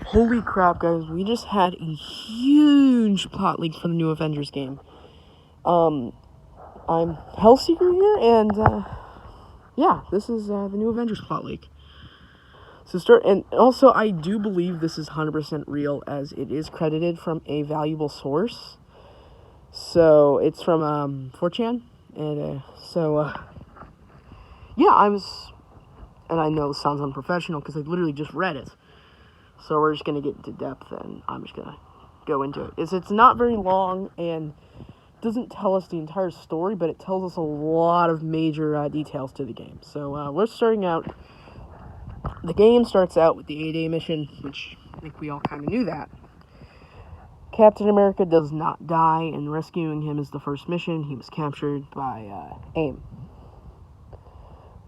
Holy crap, guys, we just had a huge plot leak for the new Avengers game. I'm Hellseeker here, and, yeah, this is, the new Avengers plot leak. And also, I do believe this is 100% real, as it is credited from a valuable source. So, it's from, 4chan, and, yeah, and I know this sounds unprofessional, because I literally just read it. So we're just going to get into depth, and I'm just going to go into it. It's not very long, and doesn't tell us the entire story, but it tells us a lot of major details to the game. So we're starting out. The game starts out with the A-Day mission, which I think we all kind of knew that. Captain America does not die, and rescuing him is the first mission. He was captured by AIM.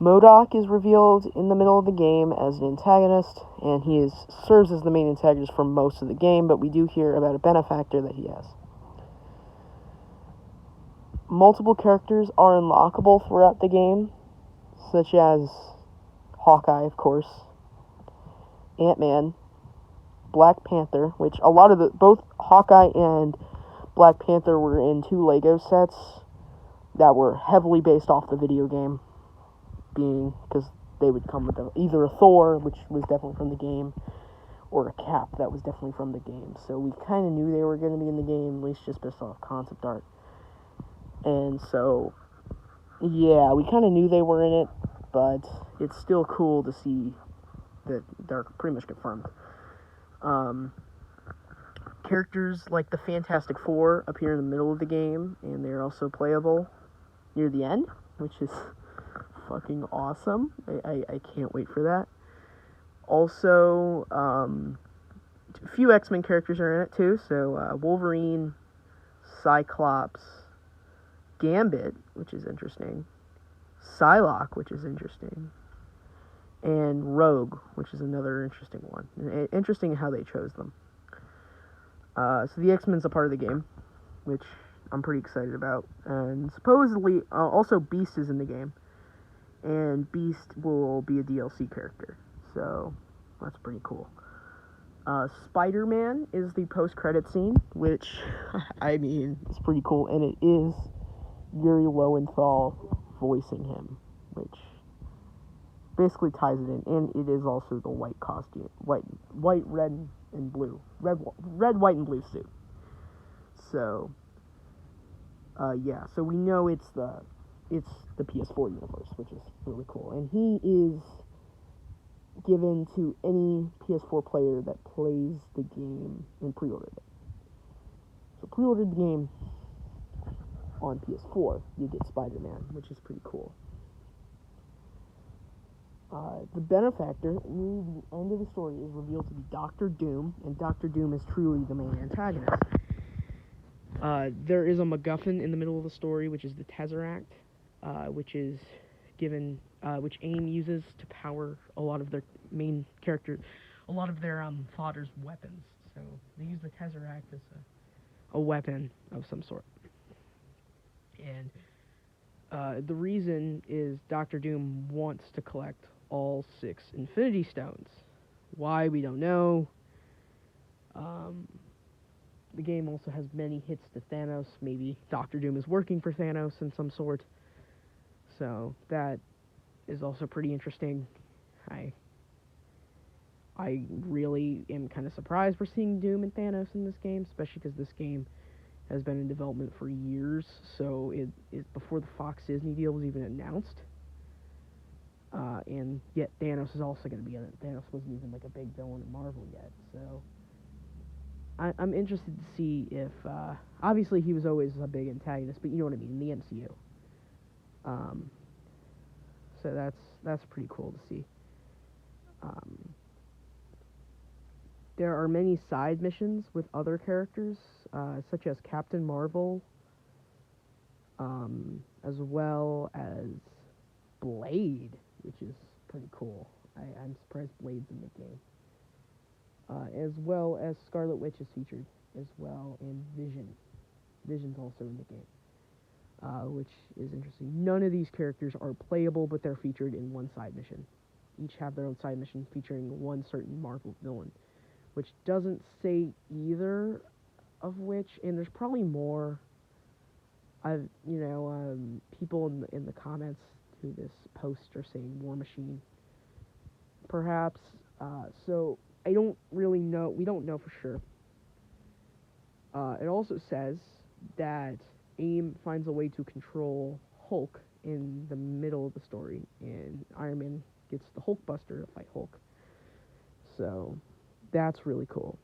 MODOK is revealed in the middle of the game as an antagonist, and he serves as the main antagonist for most of the game, but we do hear about a benefactor that he has. Multiple characters are unlockable throughout the game, such as Hawkeye, of course, Ant-Man, Black Panther, which both Hawkeye and Black Panther were in 2 Lego sets that were heavily based off the video game. Being because they would come with either a Thor, which was definitely from the game, or a Cap that was definitely from the game. So we kind of knew they were going to be in the game, at least just based off concept art. And so, yeah, we kind of knew they were in it, but it's still cool to see that they're pretty much confirmed. Characters like the Fantastic Four appear in the middle of the game, and they're also playable near the end, which is fucking awesome. I can't wait for that. Also, a few X-Men characters are in it too. So Wolverine, Cyclops, Gambit, which is interesting, Psylocke, which is interesting, and Rogue, which is another interesting one. Interesting how they chose them. So the X-Men's a part of the game, which I'm pretty excited about. And supposedly, also Beast is in the game. And Beast will be a DLC character, so that's pretty cool. Spider-Man is the post-credit scene, which, I mean, it's pretty cool, and it is Yuri Lowenthal voicing him, which basically ties it in, and it is also the white costume, white, red, and blue, red, white, and blue suit. So, yeah, so we know it's the PS4 universe, which is really cool. And he is given to any PS4 player that plays the game and pre-ordered it. So pre-ordered the game on PS4, you get Spider-Man, which is pretty cool. The benefactor, near the end of the story, is revealed to be Doctor Doom, and Doctor Doom is truly the main antagonist. There is a MacGuffin in the middle of the story, which is the Tesseract, which is given, which AIM uses to power a lot of their main characters, a lot of their fodder's weapons. So they use the Tesseract as a weapon of some sort. And the reason is Doctor Doom wants to collect all 6 Infinity Stones. Why, we don't know. The game also has many hits to Thanos. Maybe Doctor Doom is working for Thanos in some sort. So that is also pretty interesting. I really am kind of surprised we're seeing Doom and Thanos in this game, especially because this game has been in development for years. So it before the Fox Disney deal was even announced. And yet Thanos is also going to be in it. Thanos wasn't even like a big villain in Marvel yet. So I'm interested to see if obviously he was always a big antagonist, but you know what I mean, in the MCU. So that's pretty cool to see. There are many side missions with other characters, such as Captain Marvel, as well as Blade, which is pretty cool. I'm surprised Blade's in the game. As well as Scarlet Witch is featured as well, and Vision. Vision's also in the game, which is interesting. None of these characters are playable, but they're featured in one side mission. Each have their own side mission featuring one certain Marvel villain, which doesn't say either of which, and there's probably more. People in the comments to this post are saying War Machine, perhaps. So I don't really know. We don't know for sure. It also says that AIM finds a way to control Hulk in the middle of the story, and Iron Man gets the Hulkbuster to fight Hulk. So that's really cool.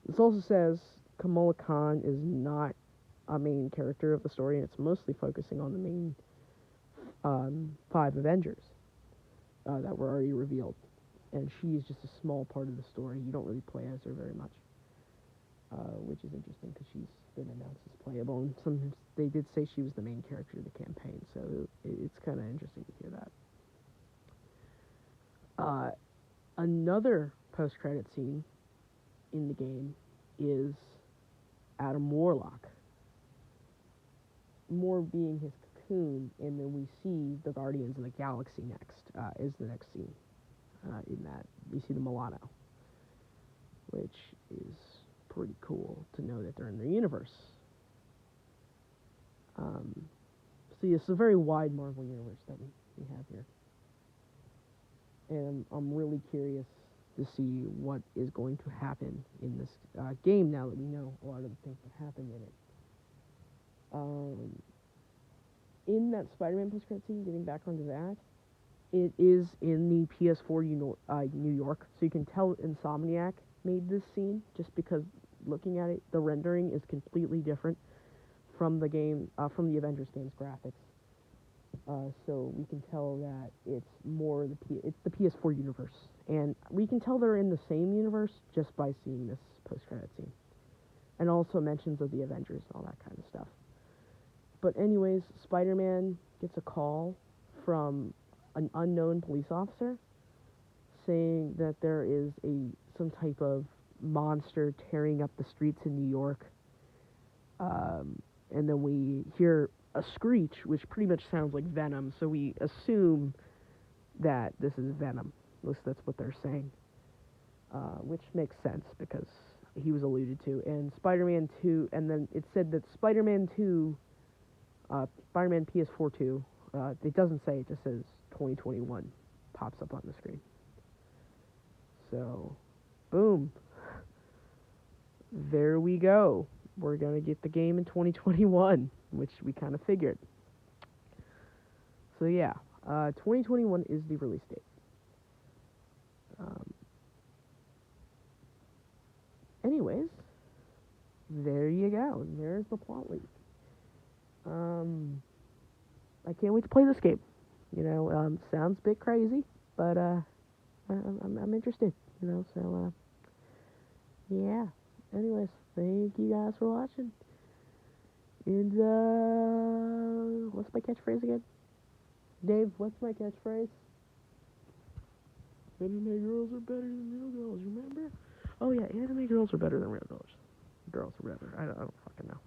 This also says Kamala Khan is not a main character of the story, and it's mostly focusing on the main 5 Avengers that were already revealed. And she's just a small part of the story. You don't really play as her very much, which is interesting because she's been announced as playable. And sometimes they did say she was the main character of the campaign, so it's kind of interesting to hear that. Another post-credit scene in the game is Adam Warlock. More being his cocoon, and then we see the Guardians of the Galaxy next, is the next scene. In that, we see the Milano, which is pretty cool to know that they're in their universe. So yeah, it's a very wide Marvel universe that we have here. And I'm really curious to see what is going to happen in this game now that we know a lot of the things that happen in it. In that Spider-Man post-credit scene, getting back onto that, it is in the PS4 New York, so you can tell Insomniac made this scene just because looking at it, the rendering is completely different from the game, from the Avengers game's graphics. So we can tell that it's more it's the PS4 universe, and we can tell they're in the same universe just by seeing this post-credit scene, and also mentions of the Avengers and all that kind of stuff. But anyways, Spider-Man gets a call from an unknown police officer saying that there is some type of monster tearing up the streets in New York. And then we hear a screech, which pretty much sounds like Venom, so we assume that this is Venom. At least that's what they're saying. Which makes sense because he was alluded to. And Spider-Man 2, and then it said that Spider-Man 2, Spider-Man PS4 2, it doesn't say, it just says 2021 pops up on the screen. So, boom. There we go. We're going to get the game in 2021, which we kind of figured. So yeah, 2021 is the release date. Anyways, there you go. There's the plot leak. I can't wait to play this game. Sounds a bit crazy, but I'm interested. So yeah. Anyways, thank you guys for watching. And what's my catchphrase again? Dave, what's my catchphrase? Anime girls are better than real girls, remember? Oh yeah, anime girls are better than real girls. Girls or whatever. I don't fucking know.